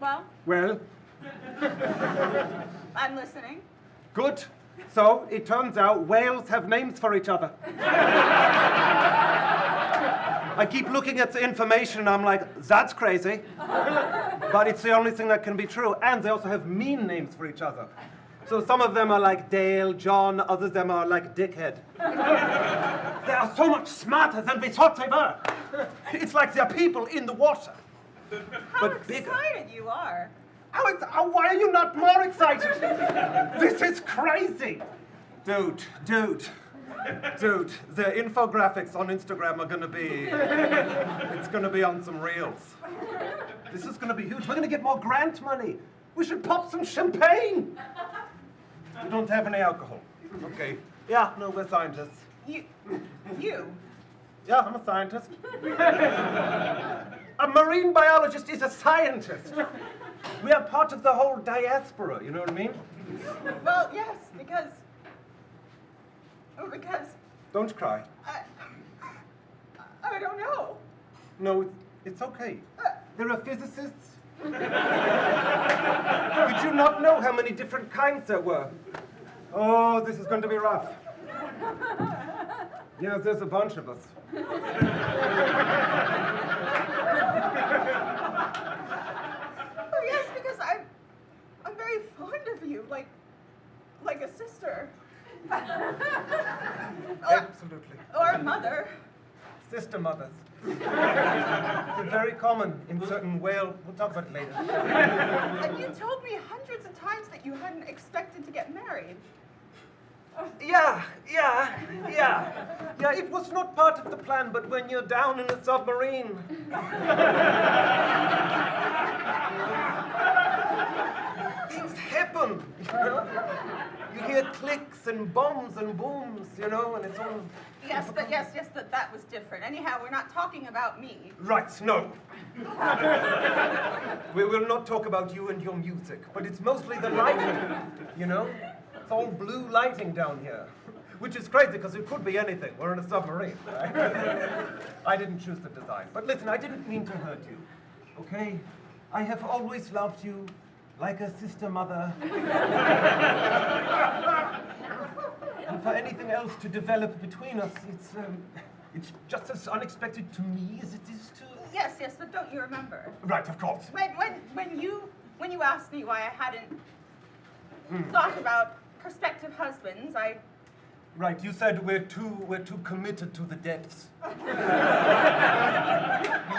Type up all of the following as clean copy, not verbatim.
Well? I'm listening. Good. So, it turns out whales have names for each other. I keep looking at the information and I'm like, that's crazy. But it's the only thing that can be true. And they also have mean names for each other. So some of them are like Dale, John, others of them are like Dickhead. They are so much smarter than we thought they were. It's like they're people in the water. How excited you are. Why are you not more excited? This is crazy. Dude, the infographics on Instagram are gonna be, it's gonna be on some reels. This is gonna be huge. We're gonna get more grant money. We should pop some champagne. We don't have any alcohol. Okay. Yeah, no, we're scientists. You? Yeah, I'm a scientist. A marine biologist is a scientist. We are part of the whole diaspora, you know what I mean? Well, yes, because... Don't cry. I don't know. No, it's okay. There are physicists. Did you not know how many different kinds there were? Oh, this is going to be rough. Yeah, there's a bunch of us. Oh, yes, because I'm very fond of you, like a sister. Absolutely. Or a mother. Sister mothers. They're very common in certain whale. We'll talk about it later. And you told me hundreds of times that you hadn't expected to get married. Yeah, it was not part of the plan, but when you're down in a submarine. Things happen, you know? You hear clicks and bombs and booms, you know, and it's all... Yes, that was different. Anyhow, we're not talking about me. Right, no. We will not talk about you and your music, but it's mostly the lighting, you know? It's all blue lighting down here, which is crazy because it could be anything. We're in a submarine, right? I didn't choose the design. But listen, I didn't mean to hurt you, okay? I have always loved you like a sister mother. And for anything else to develop between us, it's just as unexpected to me as it is to... Yes, but don't you remember? Right, of course. When you asked me why I hadn't thought about prospective husbands, Right, you said we're too committed to the depths. You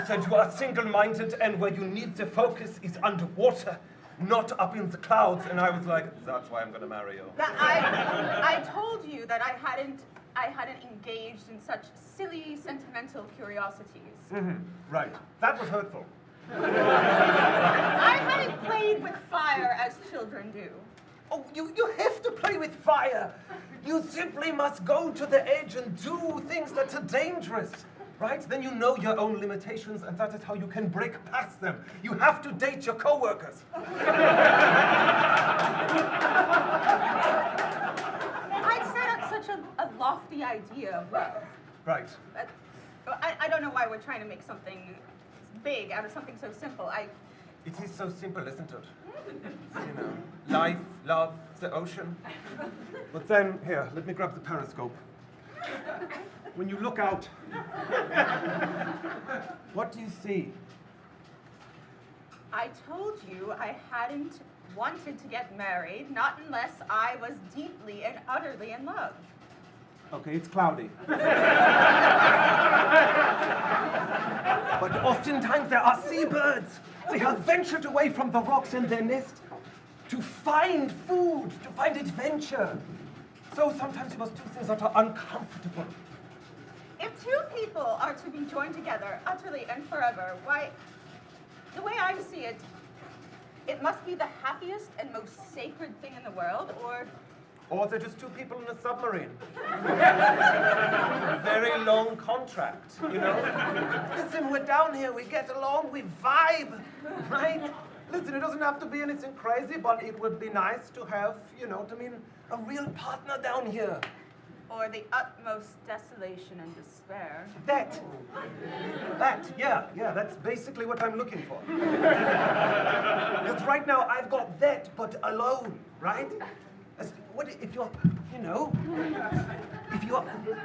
said you are single-minded and where you need the focus is underwater, not up in the clouds, and I was like, that's why I'm gonna marry you. I told you that I hadn't engaged in such silly, sentimental curiosities. Right, that was hurtful. I hadn't played with fire as children do. Oh, you have to play with fire. You simply must go to the edge and do things that are dangerous. Right? Then you know your own limitations, and that is how you can break past them. You have to date your coworkers. I'd set up such a lofty idea of love. Right. I don't know why we're trying to make something big out of something so simple. It is so simple, isn't it? You know, life, love, the ocean. But then, here, let me grab the periscope. When you look out, what do you see? I told you I hadn't wanted to get married, not unless I was deeply and utterly in love. Okay, it's cloudy. But oftentimes there are seabirds. They have ventured away from the rocks in their nest to find food, to find adventure. So sometimes you must do things that are uncomfortable. If two people are to be joined together utterly and forever, why, the way I see it, it must be the happiest and most sacred thing in the world, or they're just two people in a submarine. A very long contract, you know? Listen, we're down here, we get along, we vibe, right? Listen, it doesn't have to be anything crazy, but it would be nice to have, you know what I mean, a real partner down here. or the utmost desolation and despair. That, yeah, that's basically what I'm looking for. Because right now I've got that, but alone, right? What if you're, if you're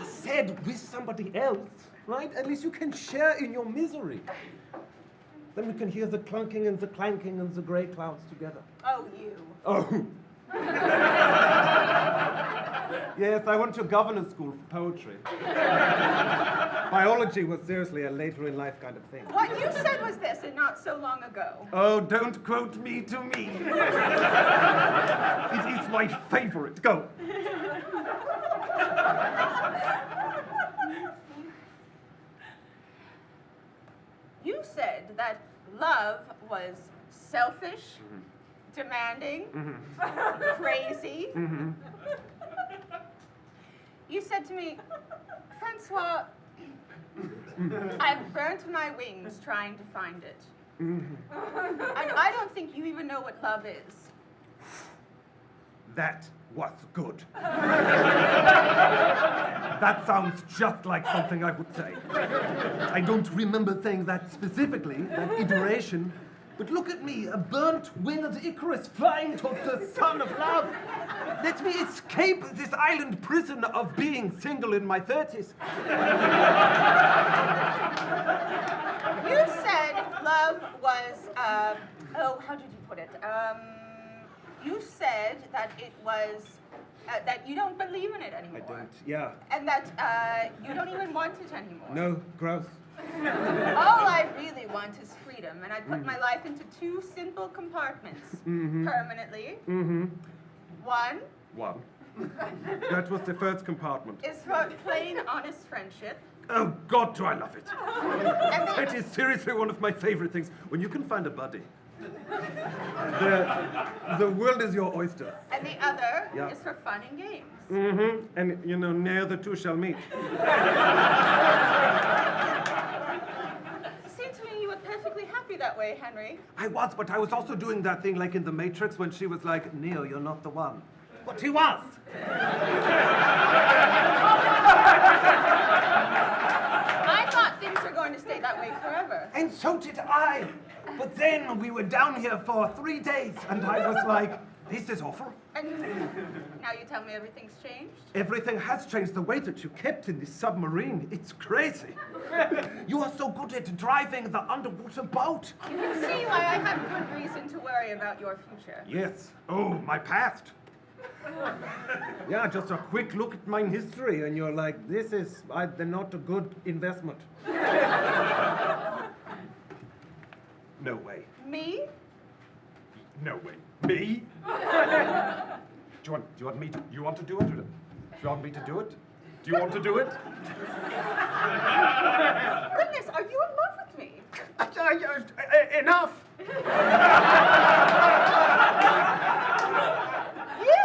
sad with somebody else, right? At least you can share in your misery. Then we can hear the clunking and the clanking and the grey clouds together. Oh, you. Oh. Yes, I went to governor's school for poetry. Biology was seriously a later in life kind of thing. What you said was this, and not so long ago. Oh, don't quote me to me. It is my favorite. Go. You said that love was selfish, demanding, crazy. You said to me, Francoise, I've burnt my wings trying to find it. And I don't think you even know what love is. That was good. That sounds just like something I would say. I don't remember saying that specifically, that iteration, but look at me, a burnt winged Icarus flying towards the sun of love. Let me escape this island prison of being single in my 30s. You said love was, how did you put it? You said that it was, that you don't believe in it anymore. I don't, yeah. And that you don't even want it anymore. No, gross. All I really want is freedom, and I put my life into 2 simple compartments permanently. One That was the first compartment. is for plain, honest friendship. Oh, God, do I love it. And That is seriously one of my favorite things. When you can find a buddy. The world is your oyster. And the other Yeah. is for fun and games. And, ne'er the two shall meet. Seemed to me you were perfectly happy that way, Henry. I was, but I was also doing that thing like in The Matrix when she was like, Neo, you're not the one. But he was. I thought things were going to stay that way forever. And so did I. But then we were down here for 3 days, and I was like, this is awful. And now you tell me everything's changed? Everything has changed. The way that you kept in this submarine, it's crazy. You are so good at driving the underwater boat. You can see why I have good reason to worry about your future. Yes. Oh, my past. Yeah, just a quick look at my history, and you're like, this is not a good investment. No way. Me? No way. Me? Do you want me to? You want to do it? Do you want me to do it? Do you want to do it? Goodness, are you in love with me? Enough. You?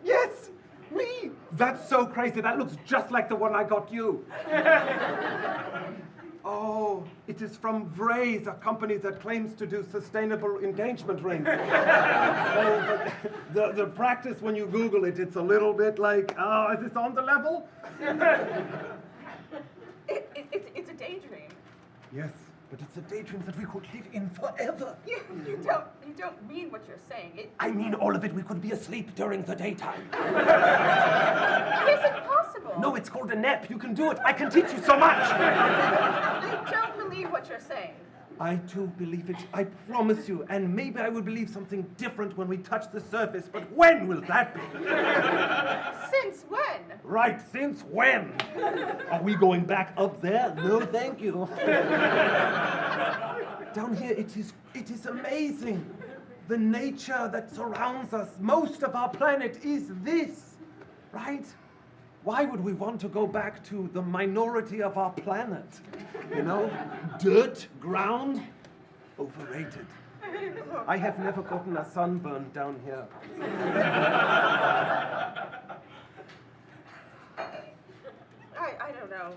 Yes, me. That's so crazy. That looks just like the one I got you. Oh, it is from Vraze, a company that claims to do sustainable engagement rings. The practice, when you Google it, it's a little bit like, is this on the level? It's a daydream. Yes, but it's a daydream that we could live in forever. You don't mean what you're saying. I mean all of it. We could be asleep during the daytime. Is it possible? No, it's called a nap. You can do it. I can teach you so much. I don't believe what you're saying. I do believe it. I promise you. And maybe I will believe something different when we touch the surface. But when will that be? Since when? Right, since when? Are we going back up there? No, thank you. Down here, it is amazing. The nature that surrounds us. Most of our planet is this, right? Why would we want to go back to the minority of our planet? Dirt, ground, overrated. I have never gotten a sunburn down here. I don't know.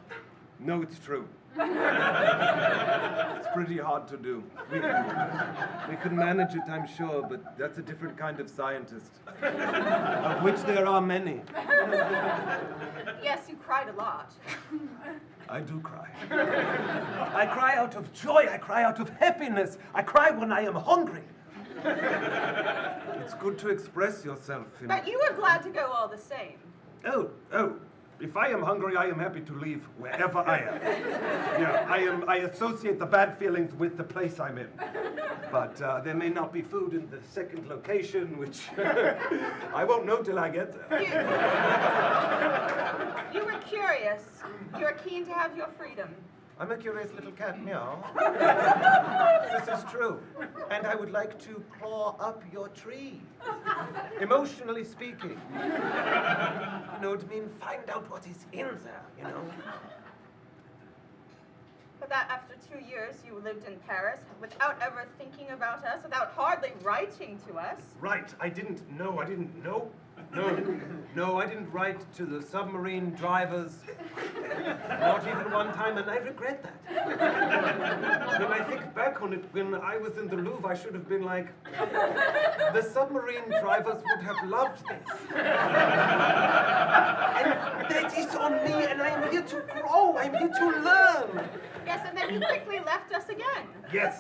No, it's true. It's pretty hard to do. We can manage it, I'm sure, but that's a different kind of scientist, of which there are many. Yes, you cried a lot. I do cry. I cry out of joy. I cry out of happiness. I cry when I am hungry. It's good to express yourself. But you were glad to go all the same. Oh. If I am hungry, I am happy to leave wherever I am. Yeah, I associate the bad feelings with the place I'm in. But there may not be food in the second location, which I won't know till I get there. You were curious. You were keen to have your freedom. I'm a curious little cat, meow. This is true. And I would like to claw up your tree. Emotionally speaking. You know what I mean? Find out what is in there, you know? But that after 2 years you lived in Paris without ever thinking about us, without hardly writing to us. Right, I didn't know. No, I didn't write to the submarine drivers. Not even one time, and I regret that. When I think back on it, when I was in the Louvre, I should have been like, the submarine drivers would have loved this. And that is on me, and I'm here to grow, I'm here to learn. Yes, and then you quickly left us again. Yes,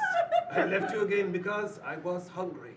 I left you again because I was hungry.